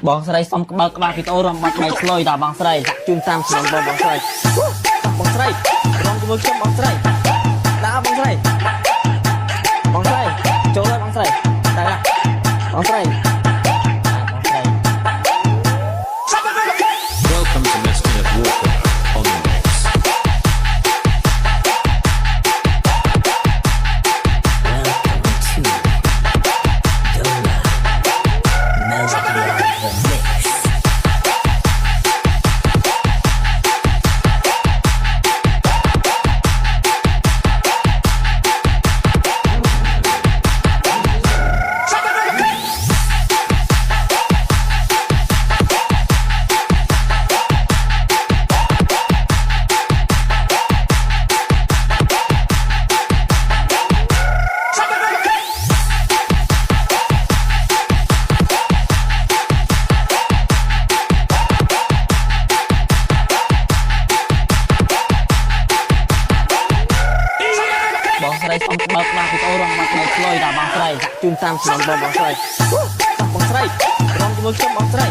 Bong sợi xong bạc bạc thì tôi làm mặt mày lôi đà bong sợi chun tam sườn bong sợi bong sợi bong cái bước chân bong sợi đã bong sợi chỗ lại bong sợi đây là bong sợi Welcome to Mr. Walker on the mix. bong sợi xong bạc bạc thì tôi làm mặt mày lôi đà bong sợi chun tam sườn bong sợi bong sợi bong cái bước chân bong sợi